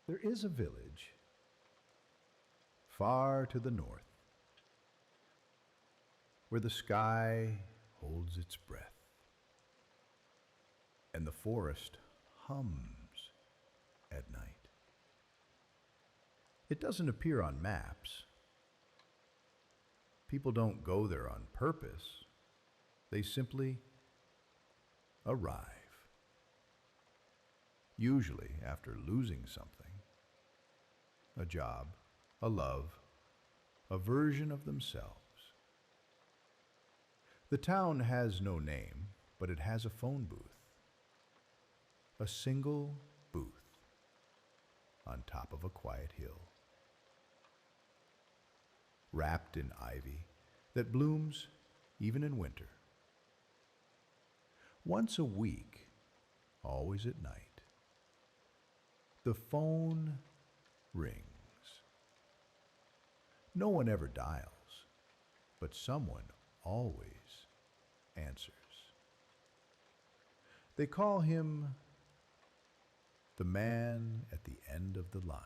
There is a village far to the north where the sky holds its breath and the forest hums at night. It doesn't appear on maps. People don't go there on purpose. They simply arrive. Usually after losing something, a job, a love, a version of themselves. The town has no name, but it has a phone booth. A single booth on top of a quiet hill, wrapped in ivy that blooms even in winter. Once a week, always at night, the phone rings. No one ever dials, but someone always answers. They call him the man at the end of the line.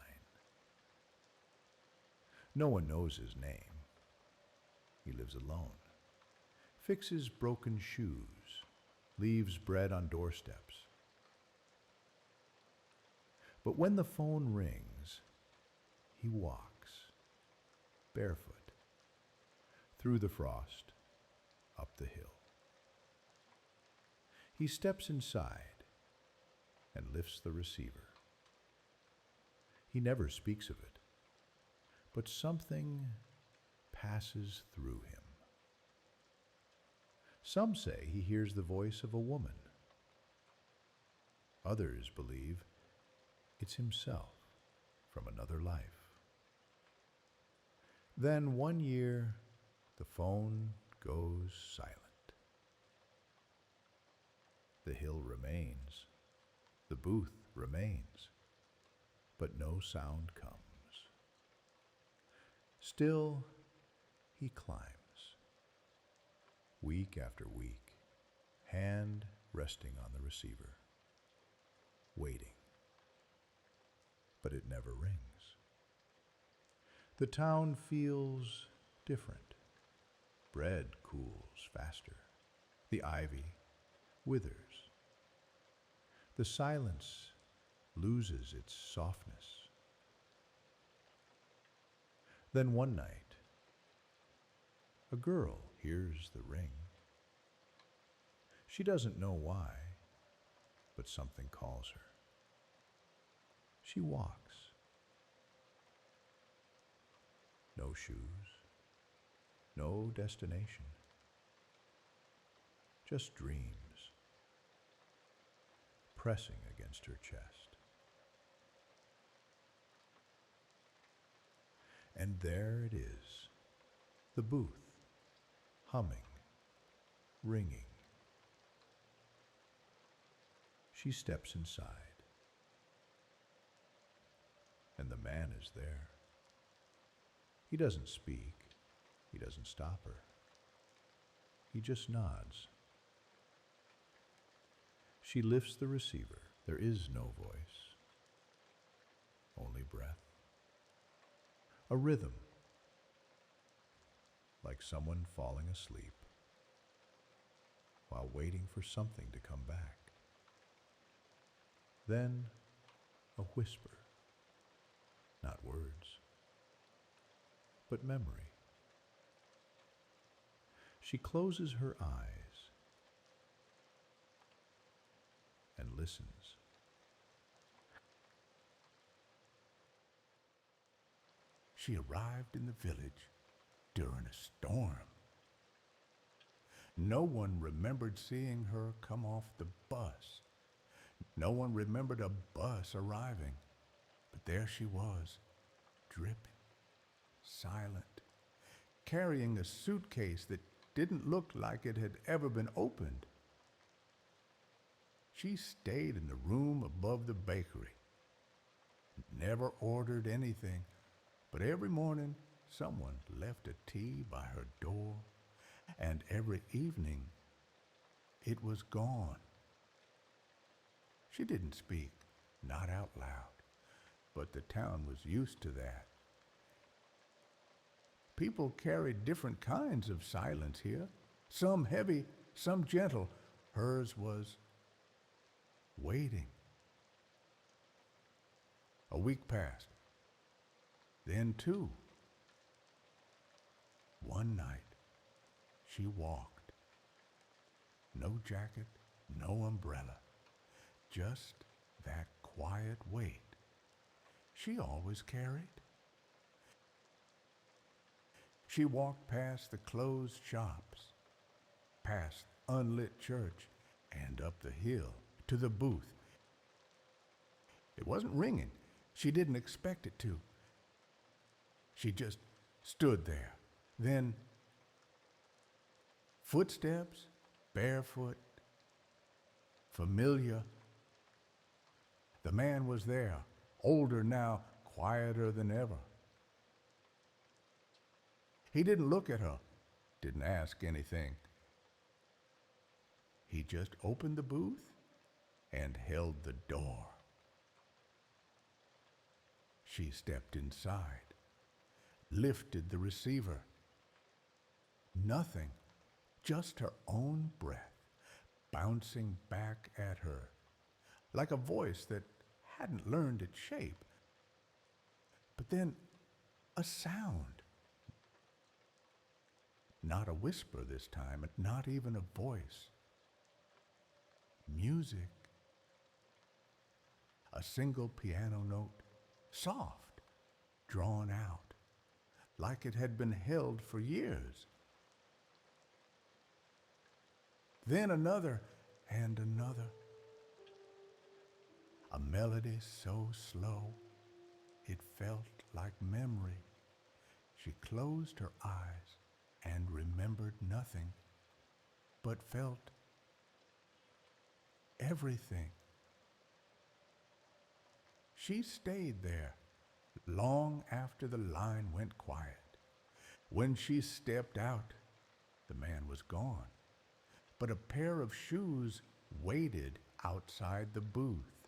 No one knows his name. He lives alone, fixes broken shoes, leaves bread on doorsteps. But when the phone rings, he walks, barefoot, through the frost, up the hill. He steps inside and lifts the receiver. He never speaks of it, but something passes through him. Some say he hears the voice of a woman. Others believe it's himself from another life. Then one year, the phone goes silent. The hill remains, the booth remains, but no sound comes. Still, he climbs, week after week, hand resting on the receiver, waiting. But it never rings. The town feels different. Bread cools faster. The ivy withers. The silence loses its softness. Then one night, a girl hears the ring. She doesn't know why, but something calls her. She walks. No shoes, no destination, just dreams pressing against her chest. And there it is, the booth, humming, ringing. She steps inside, and the man is there. He doesn't speak, he doesn't stop her. He just nods. She lifts the receiver. There is no voice, only breath. A rhythm, like someone falling asleep while waiting for something to come back. Then a whisper, not words, but memory. She closes her eyes and listens. She arrived in the village during a storm. No one remembered seeing her come off the bus. No one remembered a bus arriving. But there she was, dripping, silent, carrying a suitcase that didn't look like it had ever been opened. She stayed in the room above the bakery, never ordered anything, but every morning someone left a tea by her door, and every evening it was gone. She didn't speak, not out loud, but the town was used to that. People carried different kinds of silence here, some heavy, some gentle. Hers was waiting. A week passed, then two. One night, she walked. No jacket, no umbrella, just that quiet weight she always carried. She walked past the closed shops, past unlit church, and up the hill to the booth. It wasn't ringing. She didn't expect it to. She just stood there. Then, footsteps, barefoot, familiar. The man was there, older now, quieter than ever. He didn't look at her, didn't ask anything. He just opened the booth and held the door. She stepped inside, lifted the receiver. Nothing, just her own breath bouncing back at her, like a voice that hadn't learned its shape. But then a sound. Not a whisper this time, and not even a voice. Music. A single piano note, soft, drawn out, like it had been held for years. Then another and another. A melody so slow, it felt like memory. She closed her eyes and remembered nothing, but felt everything. She stayed there long after the line went quiet. When she stepped out, the man was gone, but a pair of shoes waited outside the booth.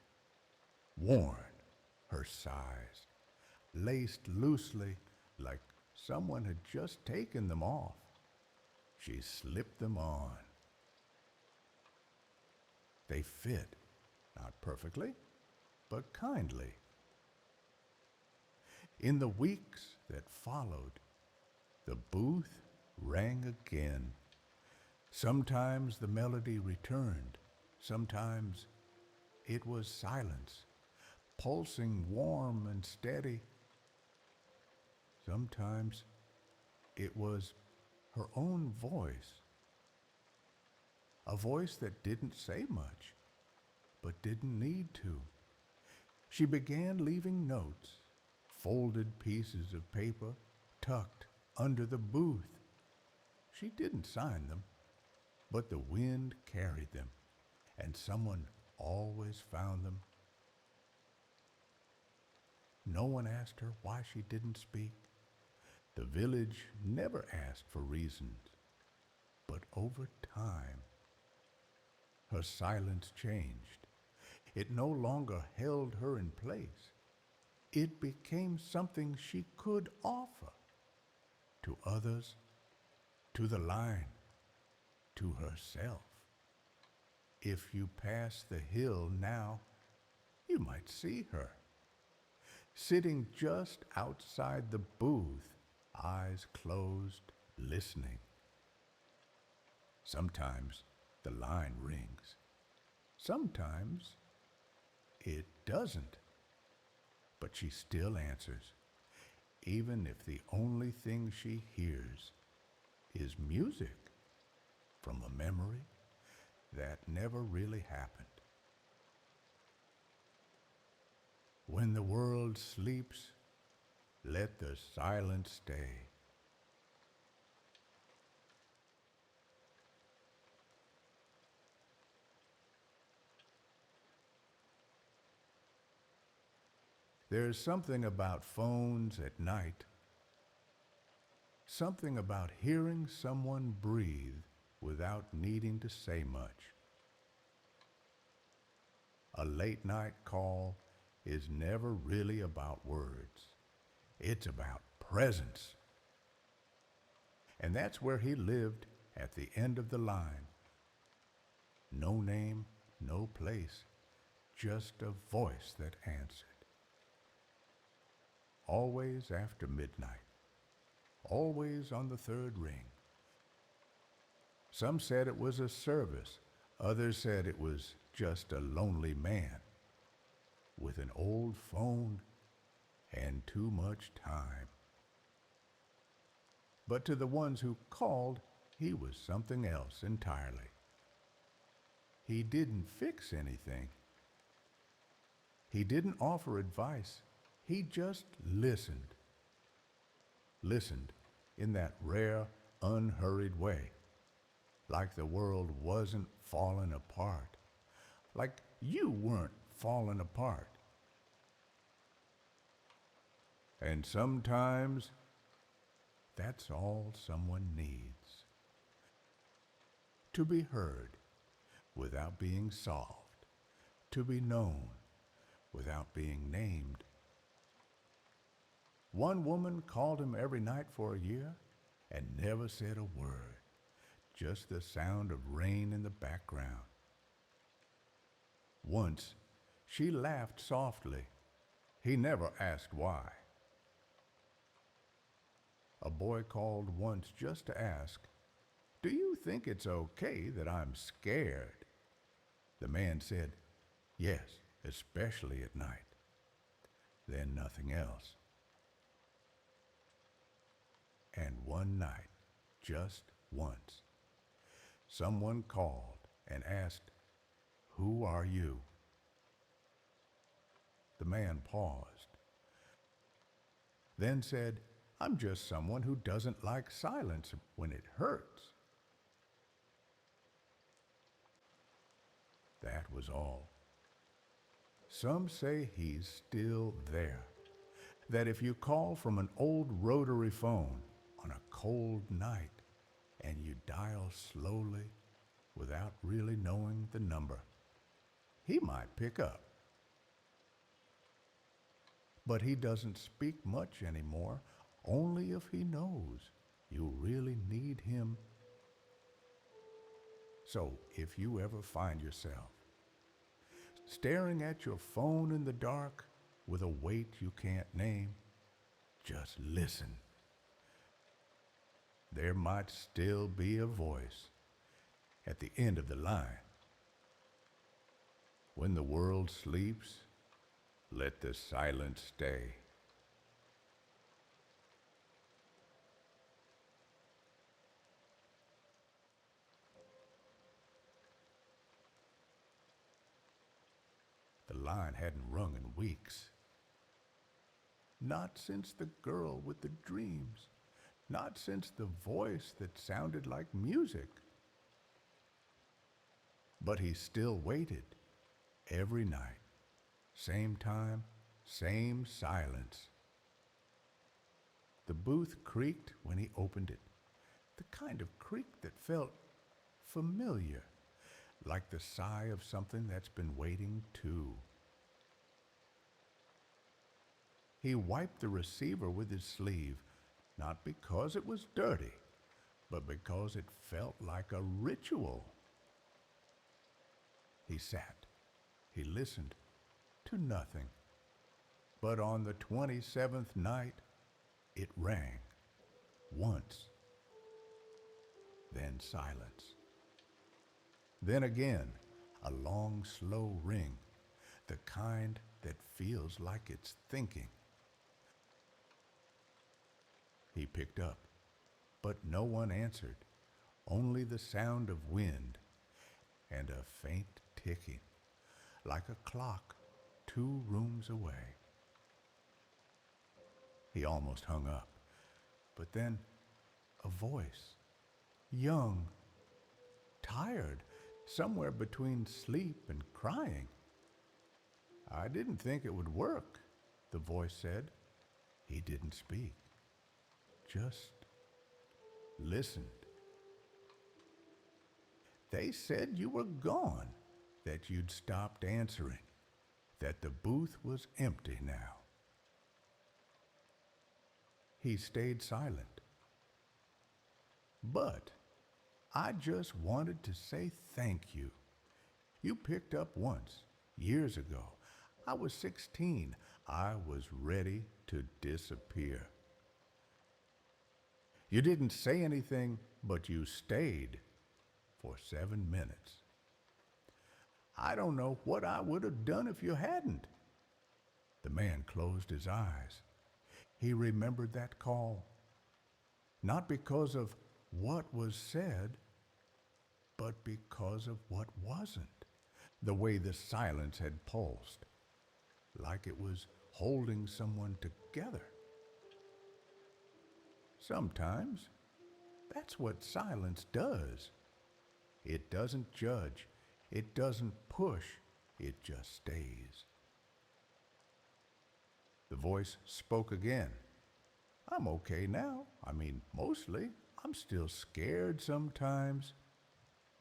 Worn, her size, laced loosely like someone had just taken them off. She slipped them on. They fit, not perfectly, but kindly. In the weeks that followed, the booth rang again. Sometimes the melody returned. Sometimes it was silence, pulsing warm and steady. Sometimes it was her own voice, a voice that didn't say much, but didn't need to. She began leaving notes, folded pieces of paper tucked under the booth. She didn't sign them, but the wind carried them, and someone always found them. No one asked her why she didn't speak. The village never asked for reasons, but over time, her silence changed. It no longer held her in place. It became something she could offer to others, to the line, to herself. If you pass the hill now, you might see her, sitting just outside the booth, eyes closed, listening. Sometimes the line rings. Sometimes it doesn't. But she still answers, even if the only thing she hears is music from a memory that never really happened. When the world sleeps, let the silence stay. There's something about phones at night, something about hearing someone breathe without needing to say much. A late night call is never really about words. It's about presence. And that's where he lived at the end of the line. No name, no place, just a voice that answered. Always after midnight, always on the third ring. Some said it was a service, others said it was just a lonely man with an old phone and too much time. But to the ones who called, he was something else entirely. He didn't fix anything. He didn't offer advice. He just listened. Listened in that rare, unhurried way, like the world wasn't falling apart, like you weren't falling apart. And sometimes that's all someone needs. To be heard without being solved, to be known without being named. One woman called him every night for a year and never said a word, just the sound of rain in the background. Once, she laughed softly. He never asked why. A boy called once just to ask, "Do you think it's okay that I'm scared?" The man said, "Yes, especially at night." Then nothing else. And one night, just once, someone called and asked, "Who are you?" The man paused, then said, "I'm just someone who doesn't like silence when it hurts." That was all. Some say he's still there, that if you call from an old rotary phone on a cold night and you dial slowly without really knowing the number, he might pick up. But he doesn't speak much anymore, only if he knows you really need him. So if you ever find yourself staring at your phone in the dark with a weight you can't name, just listen. There might still be a voice at the end of the line. When the world sleeps, let the silence stay. The line hadn't rung in weeks. Not since the girl with the dreams. Not since the voice that sounded like music. But he still waited every night. Same time, same silence. The booth creaked when he opened it. The kind of creak that felt familiar, like the sigh of something that's been waiting too. He wiped the receiver with his sleeve, not because it was dirty, but because it felt like a ritual. He sat. He listened to nothing. But on the 27th night, it rang. Once. Then silence. Then again, a long, slow ring, the kind that feels like it's thinking. He picked up, but no one answered, only the sound of wind and a faint ticking, like a clock 2 rooms away. He almost hung up, but then a voice, young, tired, somewhere between sleep and crying. "I didn't think it would work," the voice said. He didn't speak, just listened. "They said you were gone, that you'd stopped answering. that the booth was empty now. He stayed silent. "But I just wanted to say thank you. You picked up once, years ago. I was 16. I was ready to disappear. You didn't say anything, but you stayed for 7 minutes. I don't know what I would have done if you hadn't." The man closed his eyes. He remembered that call, not because of what was said, but because of what wasn't. The way the silence had pulsed, like it was holding someone together. Sometimes that's what silence does. It doesn't judge, it doesn't push, it just stays. The voice spoke again. "I'm okay now. I mean, mostly. I'm still scared sometimes,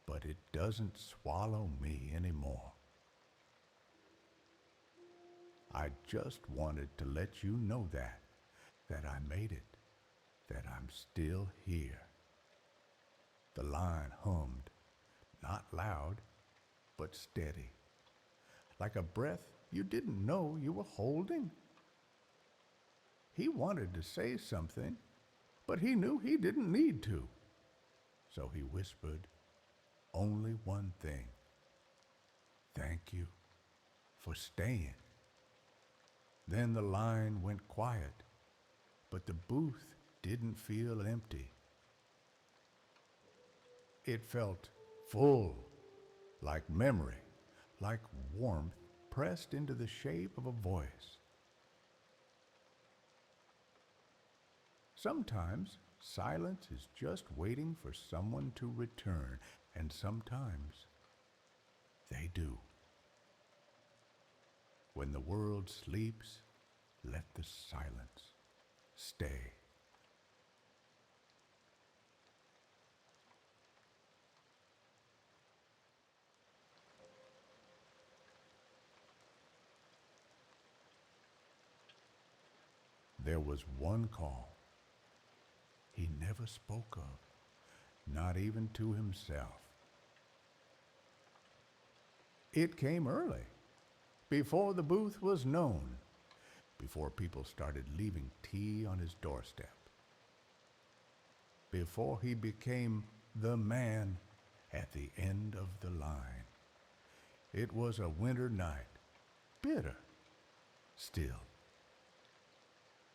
but it doesn't swallow me anymore. I just wanted to let you know that I made it, that I'm still here." The line hummed, not loud, but steady, like a breath you didn't know you were holding. He wanted to say something, but he knew he didn't need to. So he whispered only one thing: "Thank you for staying." Then the line went quiet, but the booth didn't feel empty. It felt full, like memory, like warmth pressed into the shape of a voice. Sometimes silence is just waiting for someone to return, and sometimes they do. When the world sleeps, let the silence stay. There was one call he never spoke of, not even to himself. It came early, before the booth was known, before people started leaving tea on his doorstep, before he became the man at the end of the line. It was a winter night, bitter still.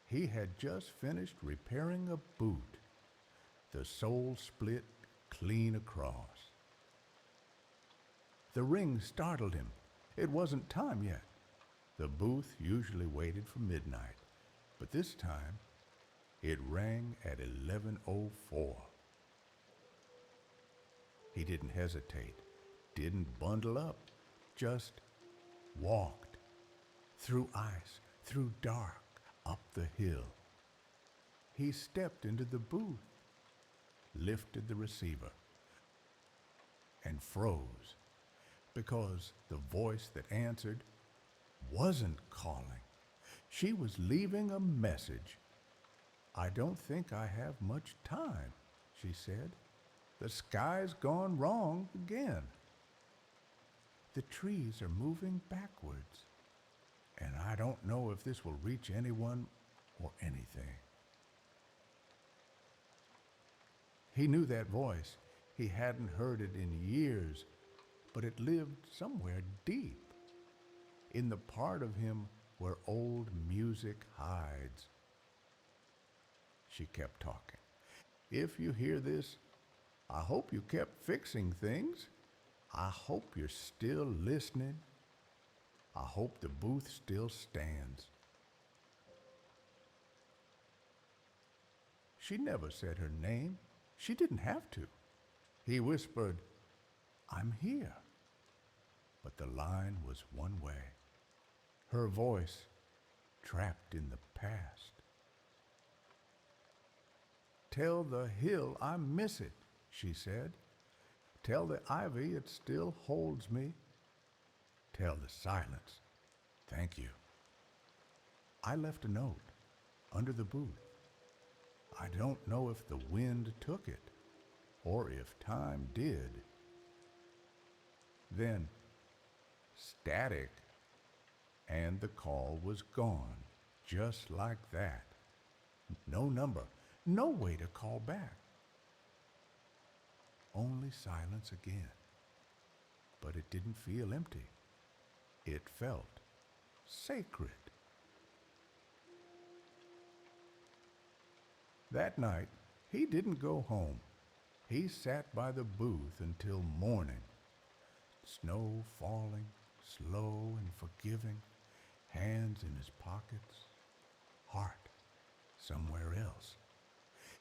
He had just finished repairing a boot, the sole split clean across. The ring startled him. It wasn't time yet. The booth usually waited for midnight, but this time it rang at 11:04. He didn't hesitate, didn't bundle up, just walked through ice, through dark, up the hill. He stepped into the booth, lifted the receiver, and froze because the voice that answered wasn't calling. She was leaving a message. "I don't think I have much time," she said. "The sky's gone wrong again. The trees are moving backwards, and I don't know if this will reach anyone or anything." He knew that voice. He hadn't heard it in years, but it lived somewhere deep, in the part of him where old music hides. She kept talking. "If you hear this, I hope you kept fixing things. I hope you're still listening. I hope the booth still stands." She never said her name. She didn't have to. He whispered, "I'm here." But the line was one way. Her voice trapped in the past. "Tell the hill I miss it," she said. "Tell the ivy it still holds me. Tell the silence Thank you. I left a note under the booth. I don't know if the wind took it or if time did. Then, static, and the call was gone, just like that. No number, no way to call back. Only silence again. But it didn't feel empty. It felt sacred. That night, he didn't go home. He sat by the booth until morning. Snow falling, slow and forgiving, hands in his pockets, heart somewhere else.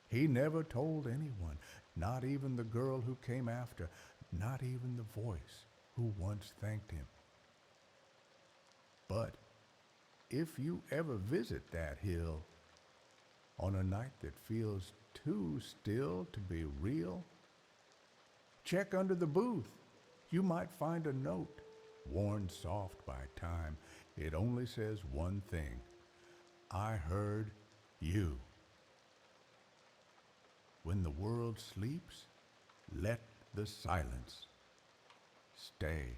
He never told anyone, not even the girl who came after, not even the voice who once thanked him. But if you ever visit that hill on a night that feels too still to be real, check under the booth. You might find a note, worn soft by time. It only says one thing: I heard you. When the world sleeps, let the silence stay.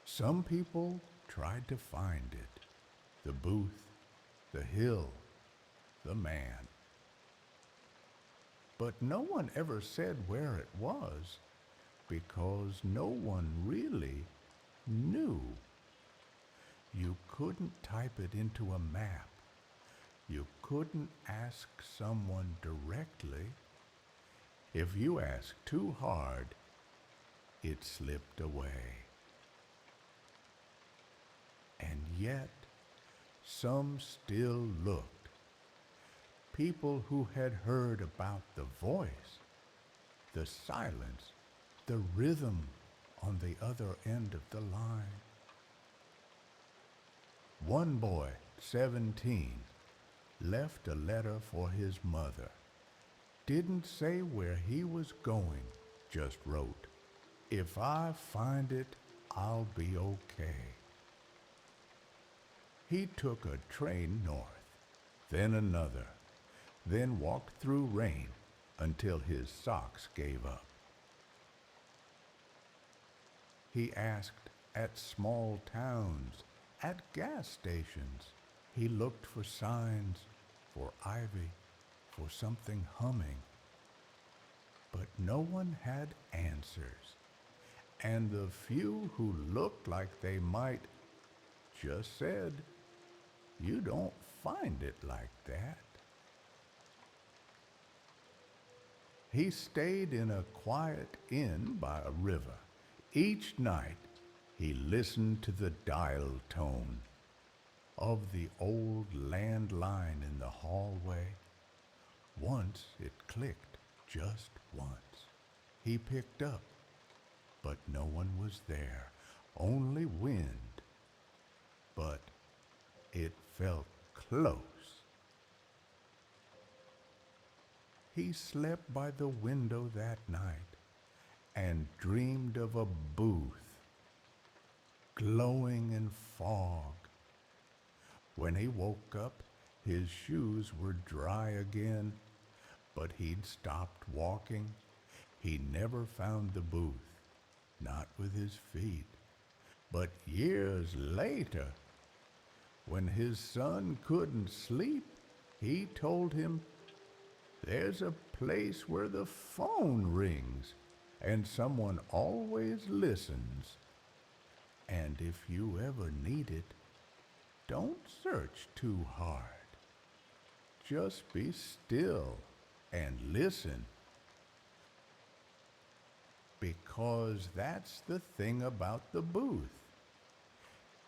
Some people tried to find it, the booth, the hill, the man. But no one ever said where it was, because no one really knew. You couldn't type it into a map. You couldn't ask someone directly. If you asked too hard, it slipped away. And yet, some still looked. People who had heard about the voice, the silence, the rhythm on the other end of the line. One boy, 17, left a letter for his mother. Didn't say where he was going, just wrote, "If I find it, I'll be okay." He took a train north, then another, then walked through rain until his socks gave up. He asked at small towns, at gas stations. He looked for signs, for ivy, for something humming. But no one had answers, and the few who looked like they might just said, "You don't find it like that." He stayed in a quiet inn by a river. Each night he listened to the dial tone of the old landline in the hallway. Once it clicked, just once. He picked up, but no one was there, only wind. But it felt close. He slept by the window that night and dreamed of a booth glowing in fog. When he woke up, his shoes were dry again, but he'd stopped walking. He never found the booth, not with his feet. But years later, when his son couldn't sleep, he told him, "There's a place where the phone rings, and someone always listens. And if you ever need it, don't search too hard. Just be still and listen." Because that's the thing about the booth.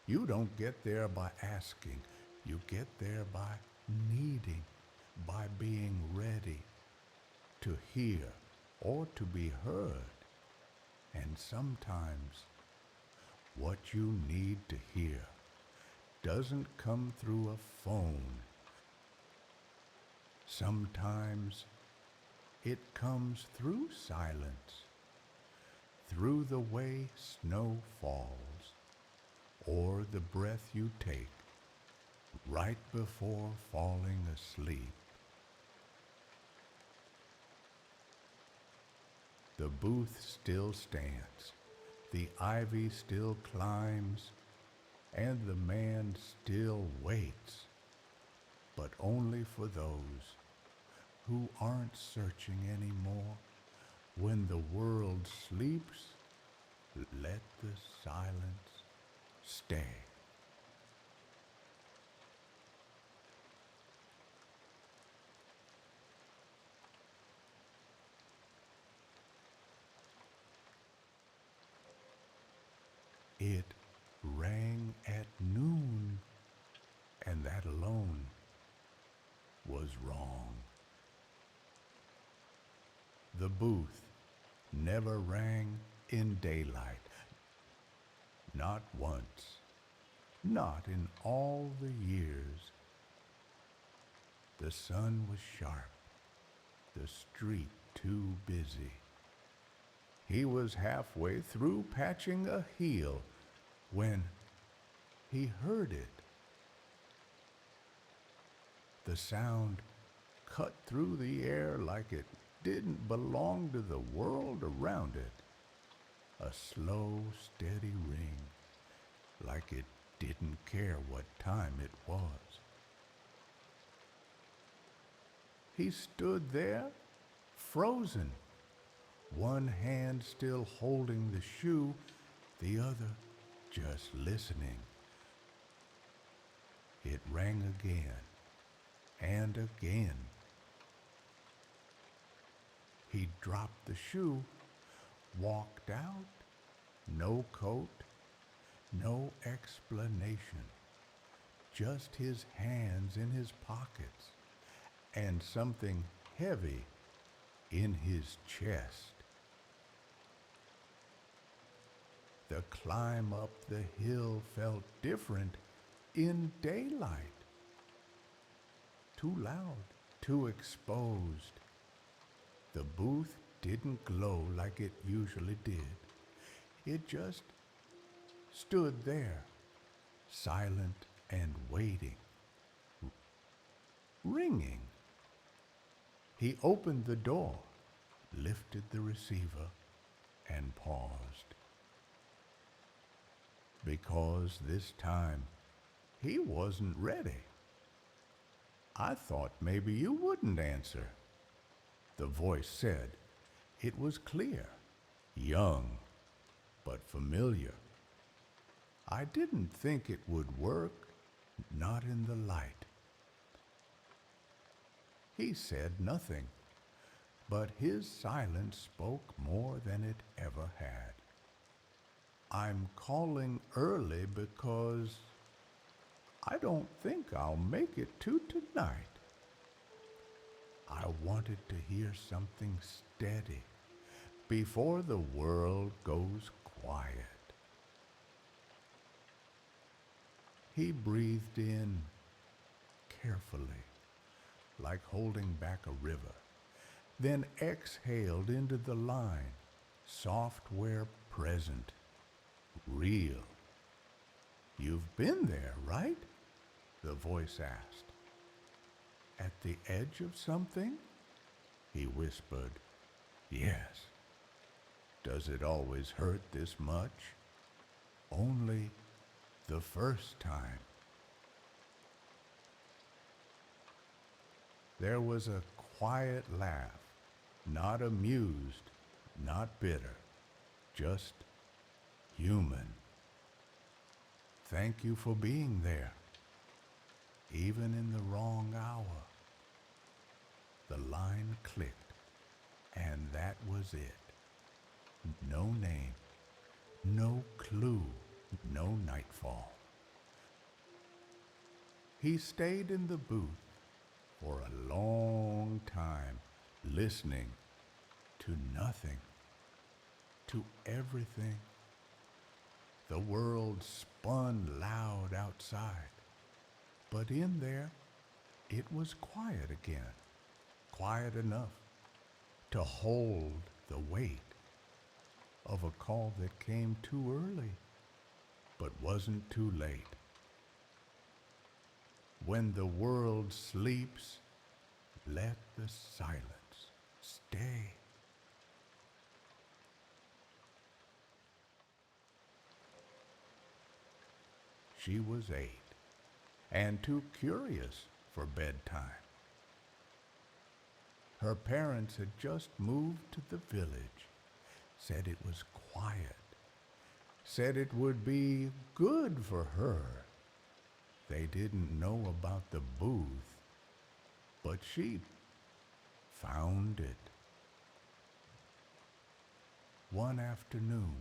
You don't get there by asking. You get there by needing, by being ready to hear or to be heard. And sometimes What you need to hear doesn't come through a phone. Sometimes it comes through silence, through the way snow falls, or the breath you take right before falling asleep. The booth still stands, the ivy still climbs, and the man still waits, but only for those who aren't searching anymore. When the world sleeps, let the silence stay. It rang at noon, and that alone was wrong. The booth never rang in daylight, not once, not in all the years. The sun was sharp, the street too busy. He was halfway through patching a heel when he heard it. The sound cut through the air like it didn't belong to the world around it. A slow, steady ring, like it didn't care what time it was. He stood there, frozen, one hand still holding the shoe, the other just listening. It rang again and again. He dropped the shoe, walked out, no coat, no explanation, just his hands in his pockets and something heavy in his chest. The climb up the hill felt different in daylight. Too loud, too exposed. The booth didn't glow like it usually did. It just stood there, silent and waiting, ringing. He opened the door, lifted the receiver, and paused. Because this time he wasn't ready. I thought maybe you wouldn't answer, the voice said. It was clear, young, but familiar. I didn't think it would work, not in the light. He said nothing, but his silence spoke more than it ever had. I'm calling early because I don't think I'll make it to tonight. I wanted to hear something steady before the world goes quiet. He breathed in carefully, like holding back a river, then exhaled into the line, software present, real. You've been there, right? The voice asked. At the edge of something? He whispered, yes. Does it always hurt this much? Only the first time. There was a quiet laugh, not amused, not bitter, just human. Thank you for being there, even in the wrong hour. The line clicked, and that was it. No name, no clue, no nightfall. He stayed in the booth for a long time, listening to nothing, to everything, The world spun loud outside, but in there it was quiet again, quiet enough to hold the weight of a call that came too early but wasn't too late. When the world sleeps, let the silence stay. She was 8 and too curious for bedtime. Her parents had just moved to the village, said it was quiet, said it would be good for her. They didn't know about the booth, but she found it. One afternoon,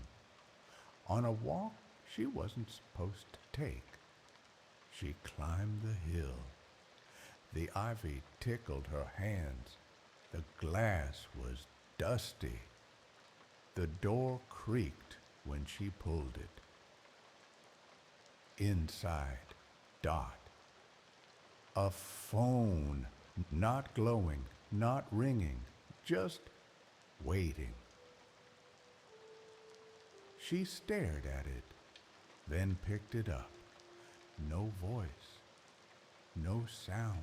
on a walk she wasn't supposed to take, she climbed the hill. The ivy tickled her hands. The glass was dusty. The door creaked when she pulled it. Inside, Dot. A phone, not glowing, not ringing, just waiting. She stared at it, then picked it up. No voice, no sound,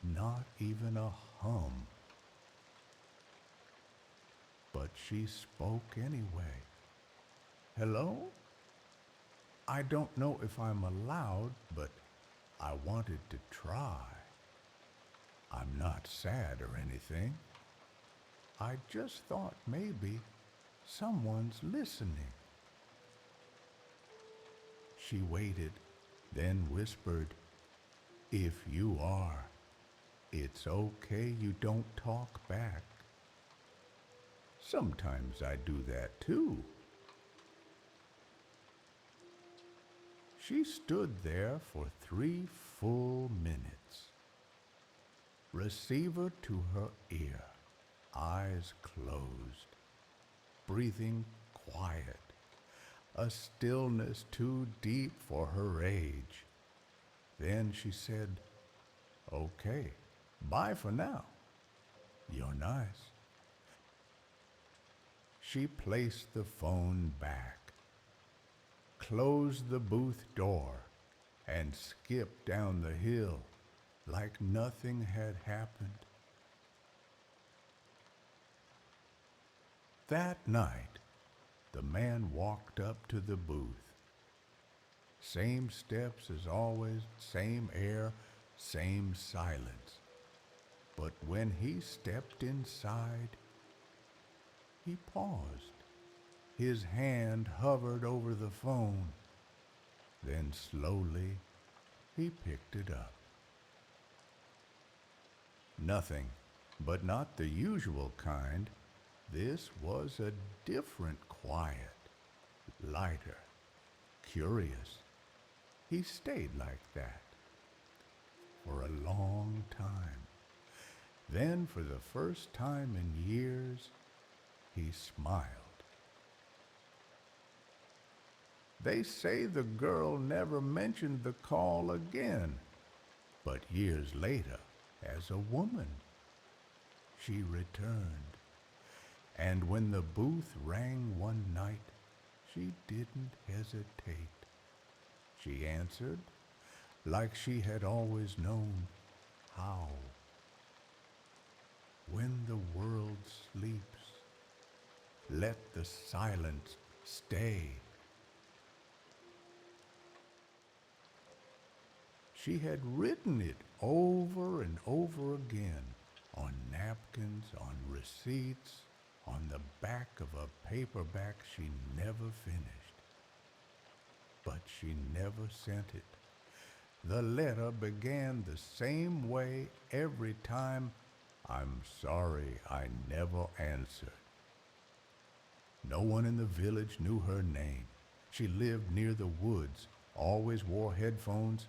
not even a hum. But she spoke anyway. Hello? I don't know if I'm allowed, but I wanted to try. I'm not sad or anything. I just thought maybe someone's listening. She waited, then whispered, "If you are, it's okay you don't talk back. Sometimes I do that too." She stood there for 3 full minutes, receiver to her ear, eyes closed, breathing quiet, a stillness too deep for her age. Then she said, "Okay, bye for now. You're nice." She placed the phone back, closed the booth door, and skipped down the hill like nothing had happened. That night, the man walked up to the booth. Same steps as always, same air, same silence. But when he stepped inside, he paused. His hand hovered over the phone. Then slowly, he picked it up. Nothing, but not the usual kind. This was a different quiet, lighter, curious. He stayed like that for a long time. Then, for the first time in years, he smiled. They say the girl never mentioned the call again, but years later, as a woman, she returned. And when the booth rang one night, she didn't hesitate. She answered like she had always known how. When the world sleeps, let the silence stay. She had written it over and over again on napkins, on receipts, on the back of a paperback she never finished. But she never sent it. The letter began the same way every time. "I'm sorry I never answered." No one in the village knew her name. She lived near the woods, always wore headphones,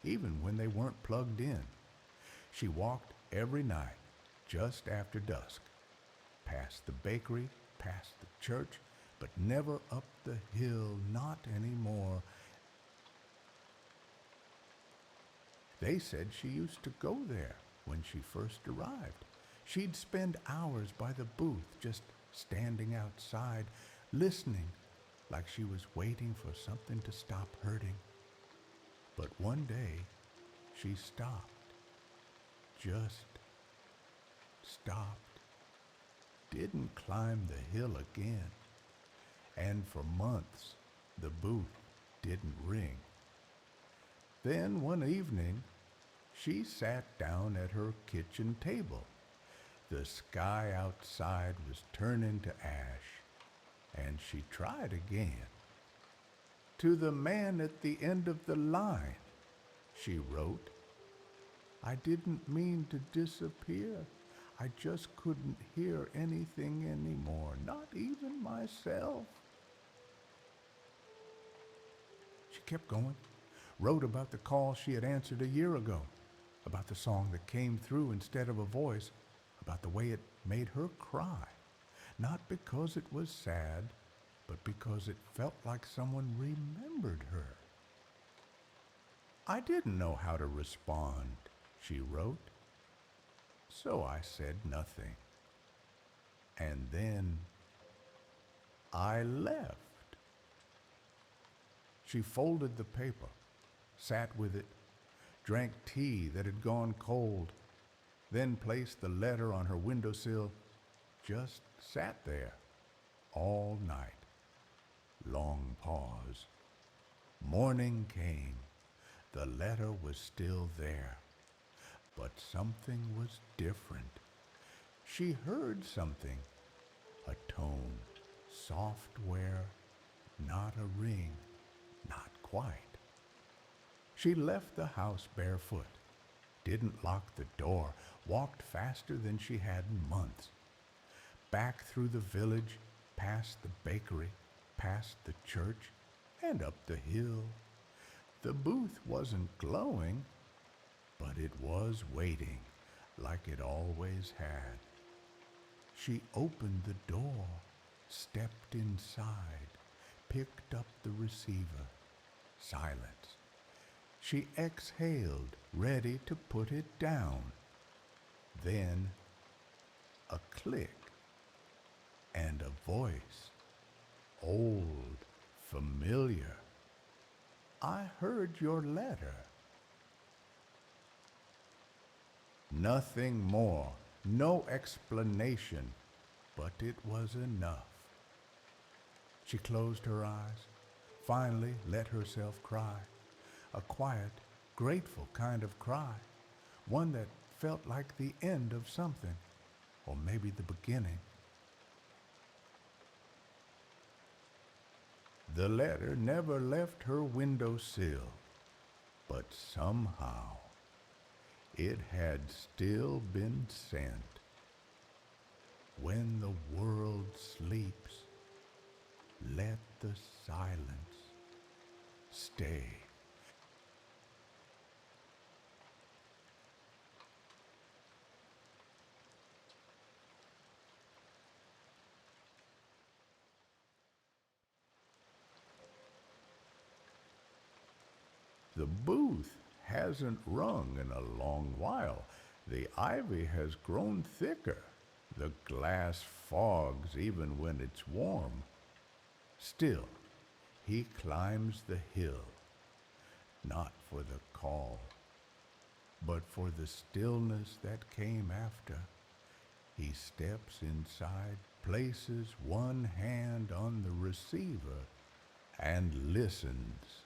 even when they weren't plugged in. She walked every night, just after dusk, past the bakery, past the church, but never up the hill, not anymore. They said she used to go there when she first arrived. She'd spend hours by the booth, just standing outside, listening like she was waiting for something to stop hurting. But one day, she stopped. Just stopped. Didn't climb the hill again. And for months, the booth didn't ring. Then one evening, she sat down at her kitchen table. The sky outside was turning to ash, and she tried again. To the man at the end of the line, she wrote, I didn't mean to disappear. I just couldn't hear anything anymore, not even myself. She kept going, wrote about the call she had answered a year ago, about the song that came through instead of a voice, about the way it made her cry, not because it was sad, but because it felt like someone remembered her. I didn't know how to respond, she wrote, so I said nothing. And then I left. She folded the paper, sat with it, drank tea that had gone cold, then placed the letter on her windowsill, just sat there all night. Long pause. Morning came. The letter was still there, but something was different. She heard something, a tone, software, not a ring, not quite. She left the house barefoot, didn't lock the door, walked faster than she had in months. Back through the village, past the bakery, past the church, and up the hill. The booth wasn't glowing, but it was waiting like it always had. She opened the door, stepped inside, picked up the receiver. Silence. She exhaled, ready to put it down. Then a click and a voice, old, familiar. I heard your letter. Nothing more, no explanation, but it was enough. She closed her eyes, finally let herself cry, a quiet, grateful kind of cry, one that felt like the end of something, or maybe the beginning. The letter never left her windowsill, but somehow it had still been sent. When the world sleeps, let the silence stay. The booth hasn't rung in a long while. The ivy has grown thicker. The glass fogs even when it's warm. Still, he climbs the hill, not for the call, but for the stillness that came after. He steps inside, places one hand on the receiver, and listens.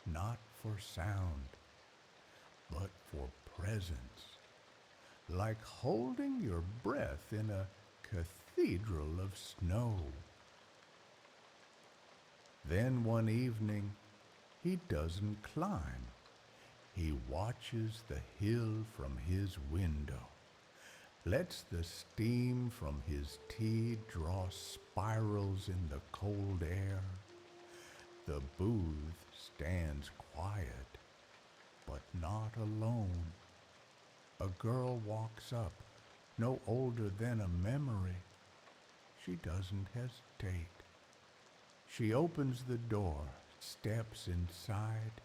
Not for sound, but for presence, like holding your breath in a cathedral of snow. Then one evening, he doesn't climb. He watches the hill from his window, lets the steam from his tea draw spirals in the cold air. The booth stands quiet, but not alone. A girl walks up, no older than a memory. she doesn't hesitate. She opens the door, steps inside,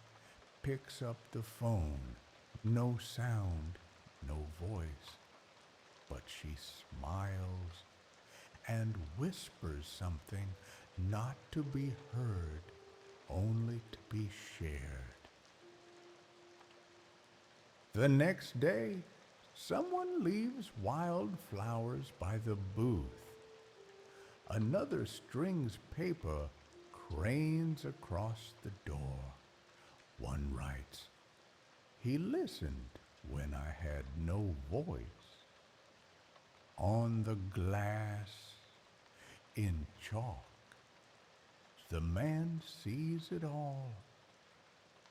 picks up the phone. No sound, no voice, but she smiles and whispers something not to be heard, only to be shared. The next day, someone leaves wildflowers by the booth. Another strings paper cranes across the door. One writes, "He listened when I had no voice." On the glass, in chalk, the man sees it all,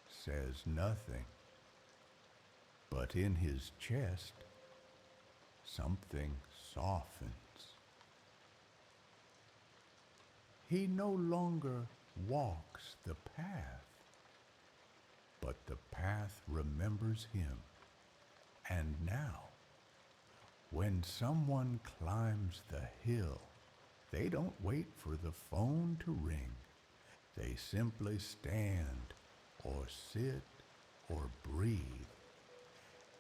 says nothing, but in his chest something softens. He no longer walks the path, but the path remembers him. And now, when someone climbs the hill, they don't wait for the phone to ring. They simply stand or sit or breathe.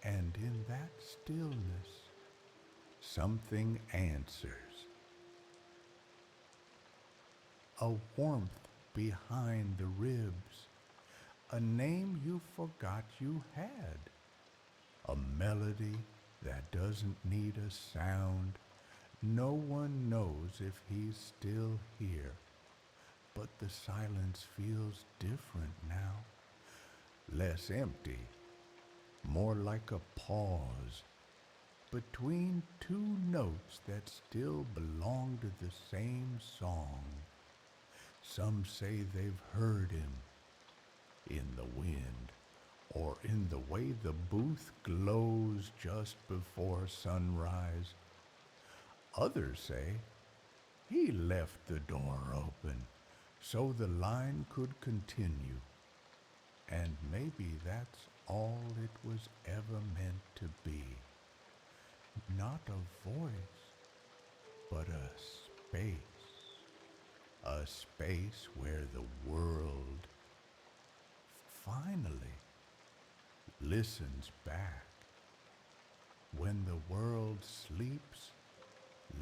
And in that stillness, something answers. A warmth behind the ribs, a name you forgot you had, a melody that doesn't need a sound. No one knows if he's still here, but the silence feels different now, less empty, more like a pause between two notes that still belong to the same song. Some say they've heard him in the wind, or in the way the booth glows just before sunrise. Others say he left the door open so the line could continue. And maybe that's all it was ever meant to be. Not a voice, but a space where the world finally listens back. When the world sleeps,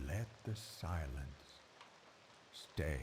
let the silence stay.